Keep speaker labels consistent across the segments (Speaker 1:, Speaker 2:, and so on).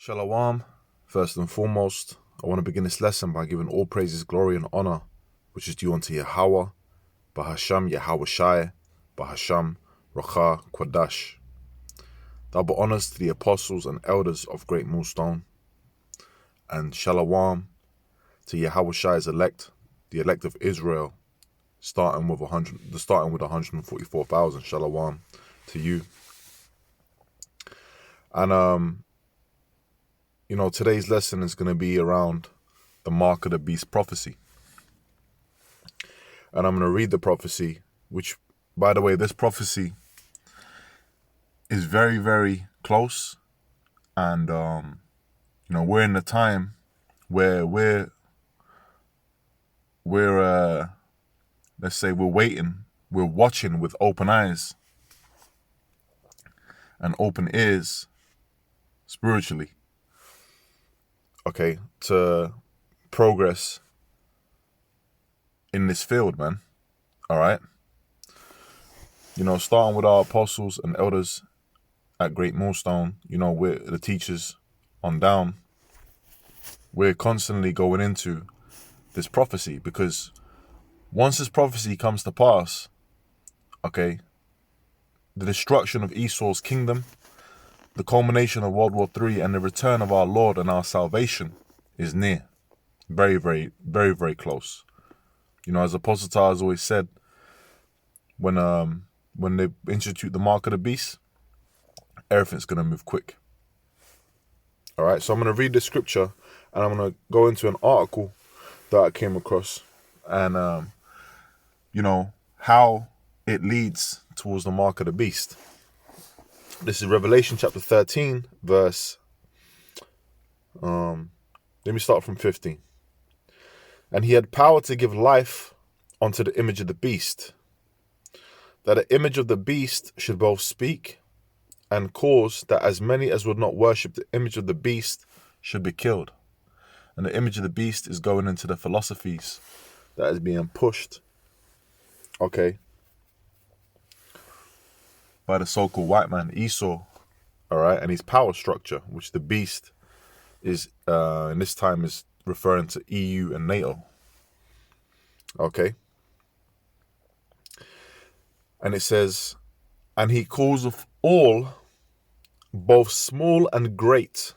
Speaker 1: Shalom. First and foremost, I want to begin this lesson by giving all praises, glory, and honor, which is due unto Yahweh, Bahasham Yahweh Shai, Bahasham Racha Kwadash. Double honors to the apostles and elders of Great Millstone, and Shalom to Yahweh Shai's elect, the elect of Israel, starting with 144,000. Shalom to you. And today's lesson is going to be around the mark of the beast prophecy. And I'm going to read the prophecy, which, by the way, this prophecy is very, very close. And, we're in the time where we're waiting, we're watching with open eyes and open ears spiritually. Okay, to progress in this field, man. All right. Starting with our apostles and elders at Great Millstone, we're the teachers on down. We're constantly going into this prophecy because once this prophecy comes to pass, okay, the destruction of Esau's kingdom, the culmination of World War III, and the return of our Lord and our salvation is near. Very, very, very, very close. As Apostle Tar has always said, when they institute the mark of the beast, everything's going to move quick. All right, so I'm going to read the scripture, and I'm going to go into an article that I came across, and, how it leads towards the mark of the beast. This is Revelation chapter 13, verse, let me start from 15. And he had power to give life unto the image of the beast, that the image of the beast should both speak and cause that as many as would not worship the image of the beast should be killed. And the image of the beast is going into the philosophies that is being pushed, okay, by the so-called white man, Esau, all right, and his power structure, which the beast is, in this time is referring to EU and NATO, okay? And it says, and he calls of all, both small and great,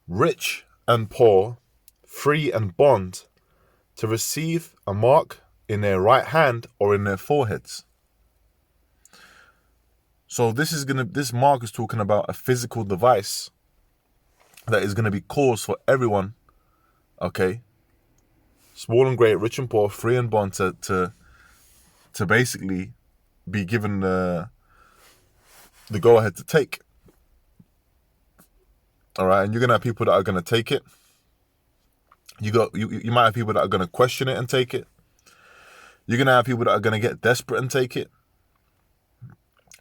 Speaker 1: rich and poor, free and bond, to receive a mark in their right hand or in their foreheads. So this mark is talking about a physical device that is going to be caused for everyone, okay, small and great, rich and poor, free and bond, to basically be given the go ahead to take. All right, and you're gonna have people that are gonna take it. You might have people that are gonna question it and take it. You're gonna have people that are gonna get desperate and take it.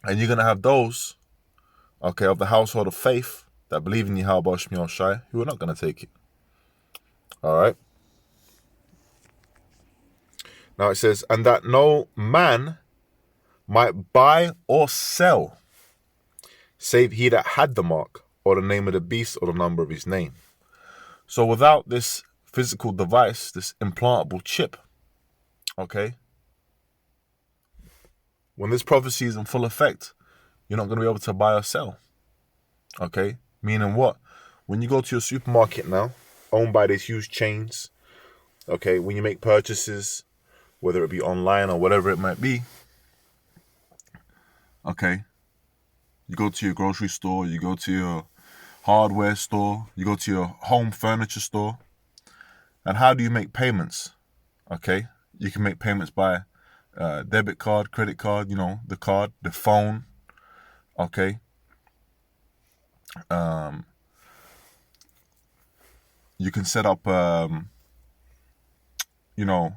Speaker 1: And you're going to have those, okay, of the household of faith that believe in Yahweh Shemiel Shai, who are not going to take it. All right. Now it says, and that no man might buy or sell, save he that had the mark, or the name of the beast, or the number of his name. So without this physical device, this implantable chip, okay, when this prophecy is in full effect, you're not going to be able to buy or sell. Okay? Meaning what? When you go to your supermarket now, owned by these huge chains, okay, when you make purchases, whether it be online or whatever it might be, okay, you go to your grocery store, you go to your hardware store, you go to your home furniture store, and how do you make payments? Okay? You can make payments by debit card, credit card, the card, the phone, okay? You can set up, in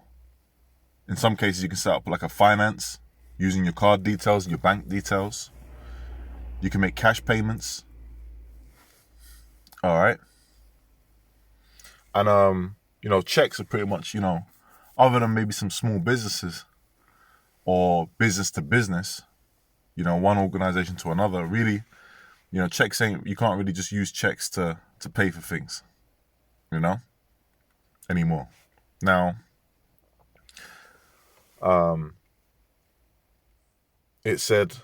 Speaker 1: some cases you can set up like a finance using your card details, your bank details. You can make cash payments. All right? And, checks are pretty much, other than maybe some small businesses, or business to business, one organization to another, really checks ain't, you can't really just use checks to pay for things, anymore. Now, it said,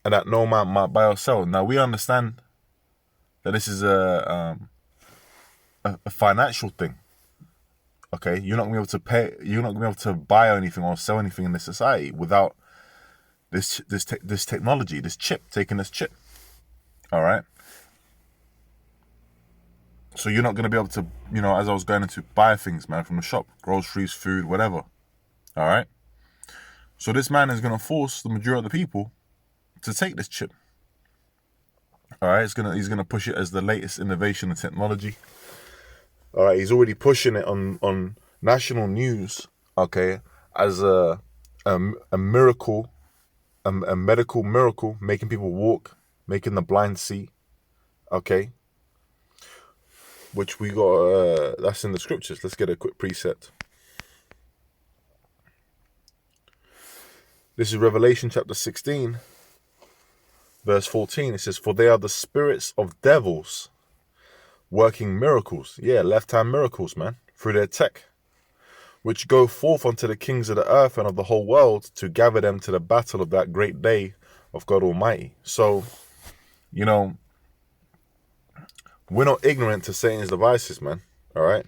Speaker 1: and that no man might buy or sell. Now, we understand that this is a financial thing. Okay, you're not gonna be able to pay. You're not gonna be able to buy anything or sell anything in this society without this technology, this chip, taking this chip. All right. So you're not gonna be able to, as I was going into, buy things, man, from the shop, groceries, food, whatever. All right. So this man is gonna force the majority of the people to take this chip. All right. He's gonna push it as the latest innovation in technology. All right, he's already pushing it on national news, okay, as a miracle, a medical miracle, making people walk, making the blind see, okay, which we got, that's in the scriptures. Let's get a quick precept. This is Revelation chapter 16, verse 14. It says, "For they are the spirits of devils, working miracles," left-hand miracles, man, "through their tech, which go forth unto the kings of the earth and of the whole world to gather them to the battle of that great day of God Almighty." So, we're not ignorant to Satan's devices, man. All right?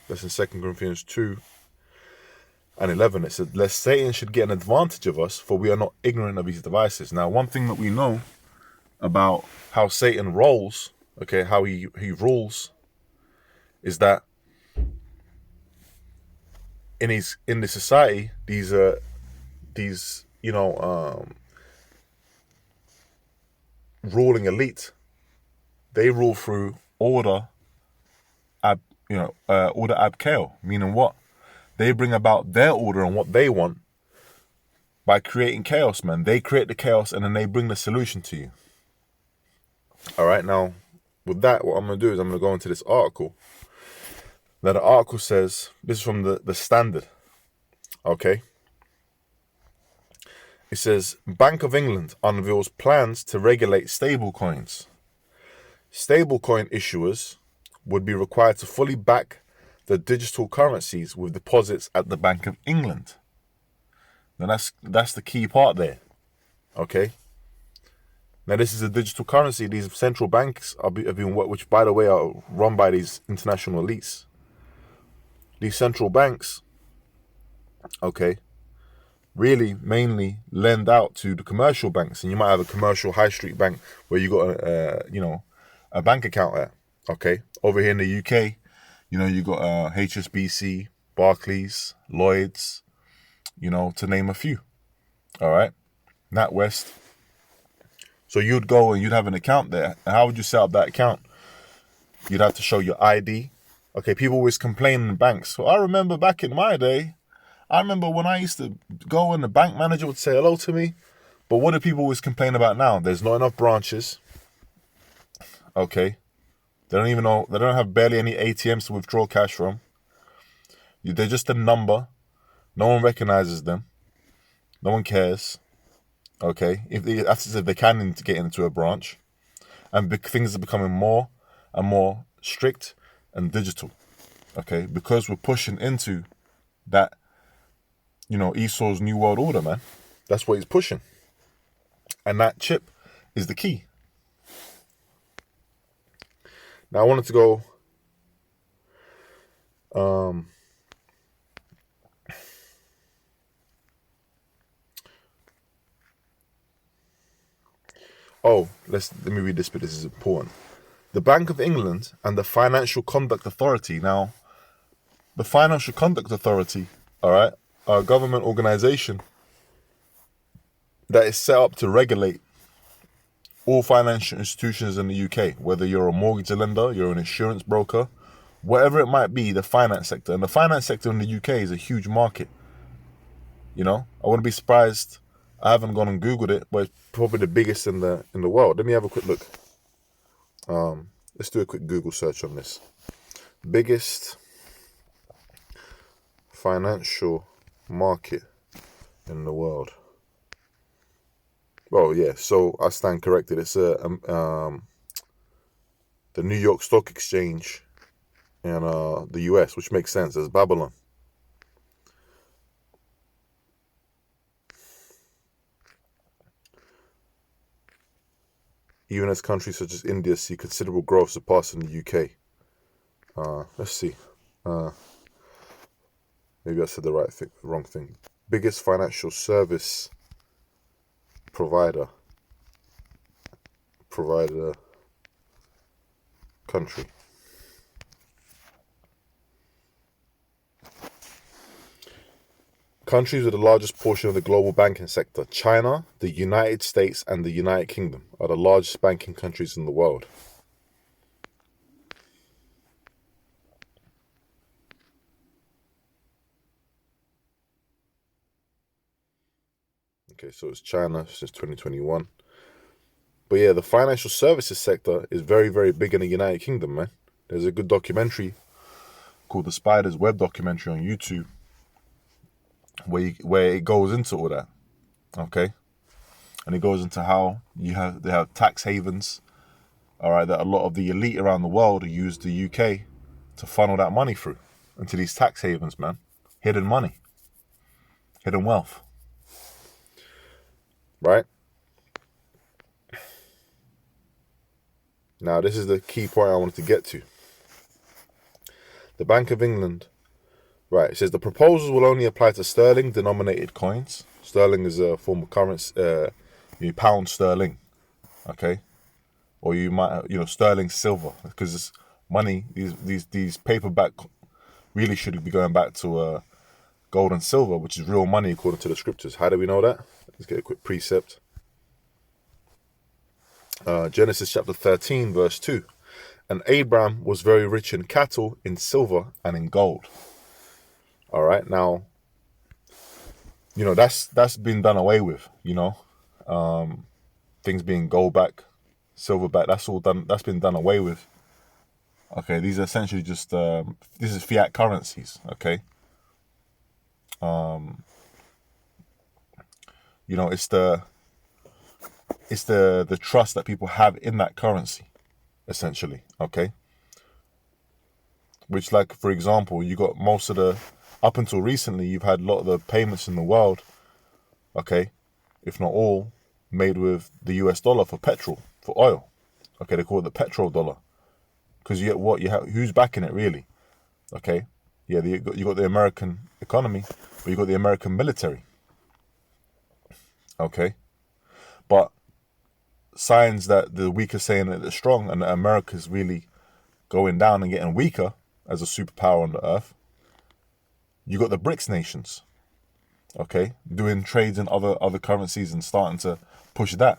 Speaker 1: That's in 2 Corinthians 2:11. It says, "Lest Satan should get an advantage of us, for we are not ignorant of his devices." Now, one thing that we know about how Satan rolls, okay, how he rules, is that in the society, these ruling elite, they rule through order ab chaos, meaning what? They bring about their order and what they want by creating chaos, man. They create the chaos and then they bring the solution to you. All right, now, with that, what I'm going to do is I'm going to go into this article. Now, the article says, this is from the Standard, okay? It says, Bank of England unveils plans to regulate stablecoins. Stablecoin issuers would be required to fully back the digital currencies with deposits at the Bank of England. Now, that's the key part there, okay? Now, this is a digital currency. These central banks have been, which, by the way, are run by these international elites. These central banks, okay, really mainly lend out to the commercial banks. And you might have a commercial high street bank where you got a bank account at, okay? Over here in the UK, you got HSBC, Barclays, Lloyds, to name a few, all right? NatWest. So you'd go and you'd have an account there. And how would you set up that account? You'd have to show your ID. Okay, people always complain in banks. So I remember back in my day, I remember when I used to go and the bank manager would say hello to me. But what do people always complain about now? There's not enough branches. Okay. They don't have barely any ATMs to withdraw cash from. They're just a number. No one recognizes them. No one cares. Okay, that's if they can get into a branch, and things are becoming more and more strict and digital. Okay, because we're pushing into that, Esau's new world order, man. That's what he's pushing, and that chip is the key. Now I wanted to go. Let me read this bit. This is important. The Bank of England and the Financial Conduct Authority. Now, the Financial Conduct Authority, all right, are a government organization that is set up to regulate all financial institutions in the UK, whether you're a mortgage lender, you're an insurance broker, whatever it might be, the finance sector. And the finance sector in the UK is a huge market. I wouldn't be surprised. I haven't gone and Googled it, but it's probably the biggest in the world. Let me have a quick look. Let's do a quick Google search on this. Biggest financial market in the world. Well, yeah. So I stand corrected. It's the New York Stock Exchange in the U.S., which makes sense. It's Babylon. Even as countries such as India see considerable growth surpassing the UK. Let's see. Maybe I said the wrong thing. Biggest financial service provider country. Countries with the largest portion of the global banking sector. China, the United States, and the United Kingdom are the largest banking countries in the world. Okay, so it's China since 2021. But yeah, the financial services sector is very, very big in the United Kingdom, man. There's a good documentary called the Spider's Web documentary on YouTube where it goes into all that. Okay? And it goes into how they have tax havens, all right, that a lot of the elite around the world use the UK to funnel that money through into these tax havens, man. Hidden money, hidden wealth, right? Now, this is the key point I wanted to get to. The Bank of England, right, it says the proposals will only apply to sterling-denominated coins. Sterling is a form of currency, pound sterling, okay? Or you might, sterling silver, because this money, these paperback really should be going back to gold and silver, which is real money according to the scriptures. How do we know that? Let's get a quick precept. Genesis chapter 13, verse 2. And Abraham was very rich in cattle, in silver, and in gold. All right, now, that's been done away with, things being gold back, silver back, that's been done away with. Okay, these are essentially just, this is fiat currencies, okay? It's the trust that people have in that currency, essentially, okay? Which, like, for example, you got up until recently, you've had a lot of the payments in the world, okay, if not all, made with the US dollar for petrol, for oil. Okay, they call it the petrol dollar. Because who's backing it, really? Okay, yeah, you got the American economy, but you got the American military. Okay, but signs that the weak are saying that they're strong and that America's really going down and getting weaker as a superpower on the earth. You got the BRICS nations, okay, doing trades in other currencies and starting to push that.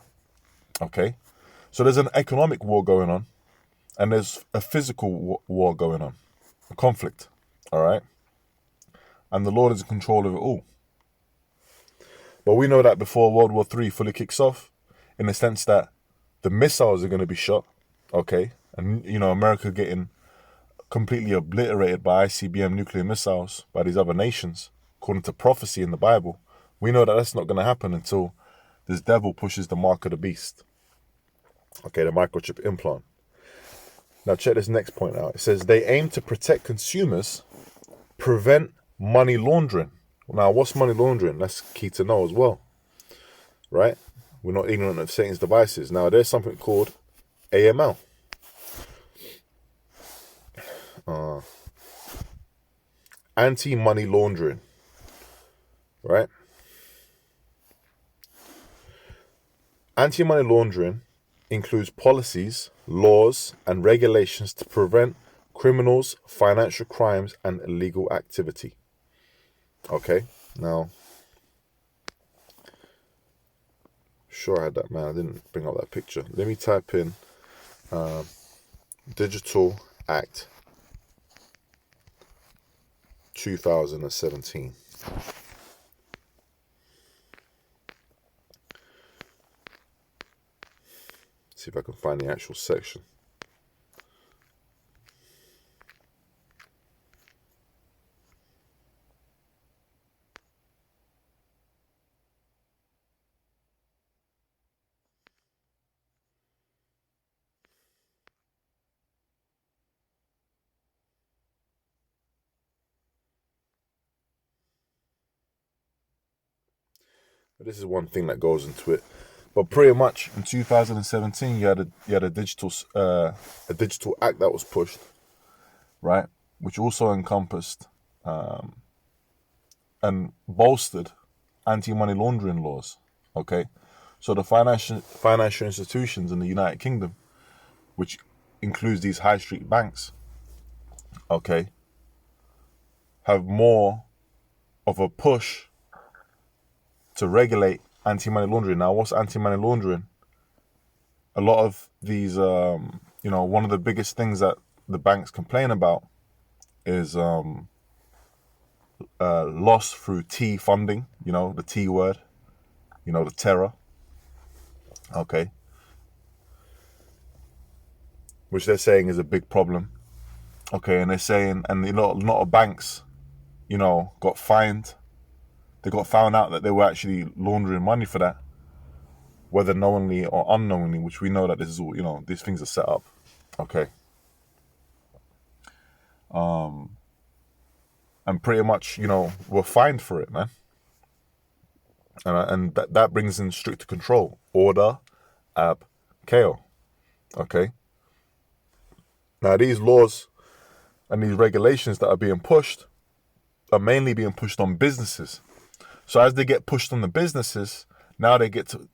Speaker 1: Okay, so there's an economic war going on, and there's a physical war going on, a conflict. All right, and the Lord is in control of it all. But we know that before World War III fully kicks off, in the sense that the missiles are going to be shot, okay, and America getting completely obliterated by ICBM nuclear missiles by these other nations, according to prophecy in the Bible. We know that that's not going to happen until this devil pushes the mark of the beast. Okay, the microchip implant. Now check this next point out. It says they aim to protect consumers, prevent money laundering. Now, what's money laundering? That's key to know as well, right? We're not ignorant of Satan's devices. Now, there's something called AML. Anti-money laundering, right? Anti-money laundering includes policies, laws, and regulations to prevent criminals, financial crimes, and illegal activity. Okay, now, sure I had that, man. I didn't bring up that picture. Let me type in Digital Act 2017. See if I can find the actual section. This is one thing that goes into it. But pretty much in 2017, you had a digital act that was pushed, right, which also encompassed and bolstered anti-money laundering laws. Okay, so the financial institutions in the United Kingdom, which includes these high street banks, okay, have more of a push to regulate anti-money laundering. Now, what's anti-money laundering? A lot of these, one of the biggest things that the banks complain about is loss through T funding, the T word, the terror, okay, which they're saying is a big problem, okay, and they're saying, and a lot of banks, got fined. They got found out that they were actually laundering money for that, whether knowingly or unknowingly, which we know that this is all, these things are set up, okay. And pretty much, we're fined for it, man. And that brings in stricter control, order, ab, chaos, okay. Now, these laws and these regulations that are being pushed are mainly being pushed on businesses. So as they get pushed on the businesses, now they get to,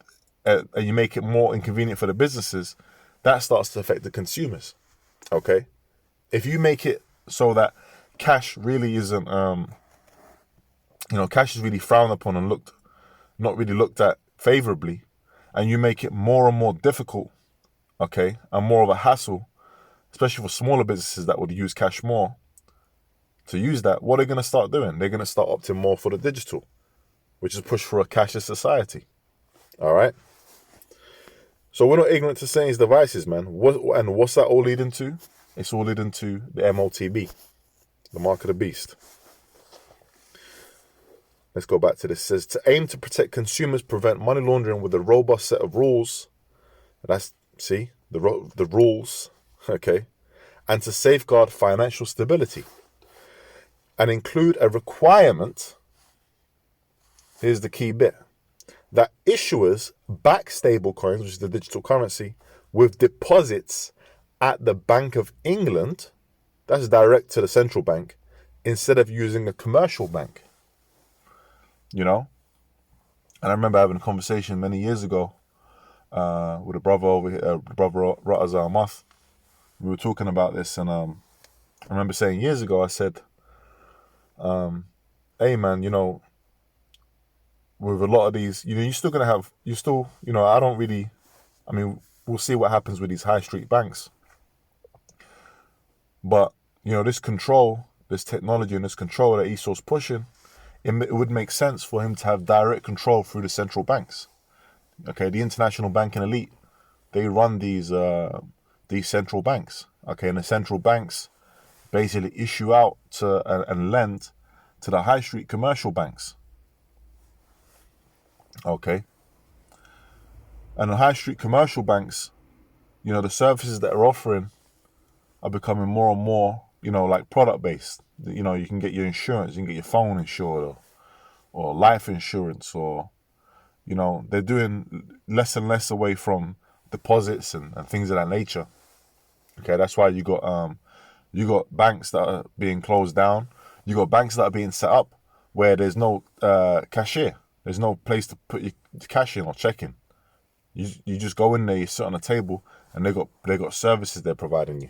Speaker 1: and you make it more inconvenient for the businesses, that starts to affect the consumers, okay? If you make it so that cash really isn't, cash is really frowned upon and not really looked at favorably, and you make it more and more difficult, okay, and more of a hassle, especially for smaller businesses that would use cash more, to use that, what are they going to start doing? They're going to start opting more for the digital, which is push for a cashless society. All right. So we're not ignorant to Satan's devices, man. What's that all leading to? It's all leading to the MOTB, the mark of the beast. Let's go back to this. It says, to aim to protect consumers, prevent money laundering with a robust set of rules. The rules, okay, and to safeguard financial stability, and include a requirement. Here's the key bit: that issuers back stable coins, which is the digital currency, with deposits at the Bank of England, that's direct to the central bank, instead of using a commercial bank. And I remember having a conversation many years ago with a brother over here, brother Ratazar Amath. We were talking about this, and I remember saying years ago, I said, hey man, with a lot of these, you're still going to have, we'll see what happens with these high street banks. But, this control, this technology and this control that Esau's pushing, it would make sense for him to have direct control through the central banks. Okay, the international banking elite, they run these central banks. Okay, and the central banks basically issue out to and lend to the high street commercial banks. Okay. And the high street commercial banks, the services that are offering are becoming more and more, like product based. You can get your insurance, you can get your phone insured or life insurance, or, they're doing less and less away from deposits and things of that nature. Okay, that's why you got banks that are being closed down. You got banks that are being set up where there's no cashier. There's no place to put your cash in or check in. You just go in there, you sit on a table, and they got services they're providing you.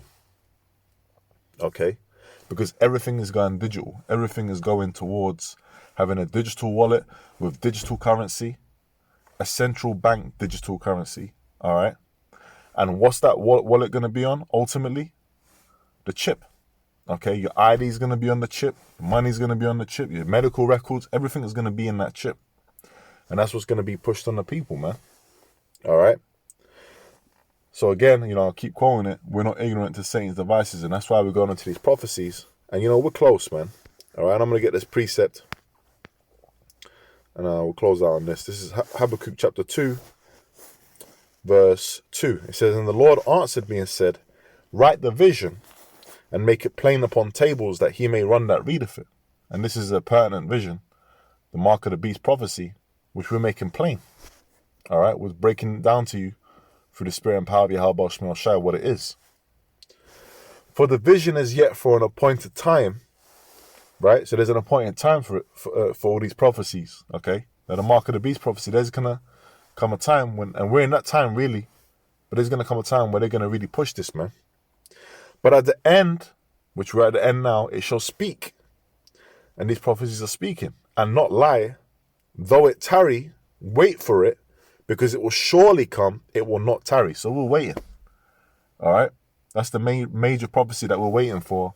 Speaker 1: Okay, because everything is going digital. Everything is going towards having a digital wallet with digital currency, a central bank digital currency. All right, and what's that wallet going to be on? Ultimately, the chip. Okay, your ID is going to be on the chip. Money's going to be on the chip. Your medical records, everything is going to be in that chip. And that's what's going to be pushed on the people, man. All right. So again, I'll keep quoting it. We're not ignorant to Satan's devices. And that's why we're going into these prophecies. And, we're close, man. All right. I'm going to get this precept. And we'll close out on this. This is Habakkuk chapter 2, verse 2. It says, and the Lord answered me and said, write the vision and make it plain upon tables that he may run that readeth it. And this is a pertinent vision. The mark of the beast prophecy, which we're making plain. All right, we're breaking down to you through the spirit and power of Yahweh Shema Shai what it is. For the vision is yet for an appointed time, right? So there's an appointed time for it, for all these prophecies, okay? Now the mark of the beast prophecy, there's gonna come a time when, and we're in that time really, but there's gonna come a time where they're gonna really push this, man. But at the end, which we're at the end now, it shall speak. And these prophecies are speaking and not lie. Though it tarry, wait for it, because it will surely come, it will not tarry. So we're waiting. All right? That's the major prophecy that we're waiting for.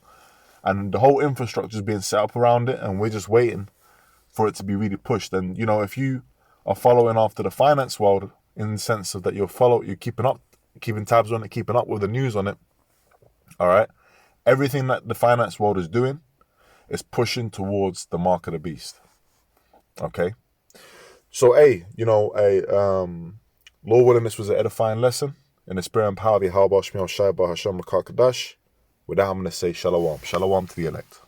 Speaker 1: And the whole infrastructure is being set up around it, and we're just waiting for it to be really pushed. And, you know, if you are following after the finance world, in the sense of that you're keeping tabs on it, keeping up with the news on it, all right? Everything that the finance world is doing is pushing towards the mark of the beast. Okay? So, hey, you know, Lord willing, this was an edifying lesson in the spirit and power of Yahweh Shai Hashem Makar Kadash. With that, I'm going to say shalom. Shalom to the elect.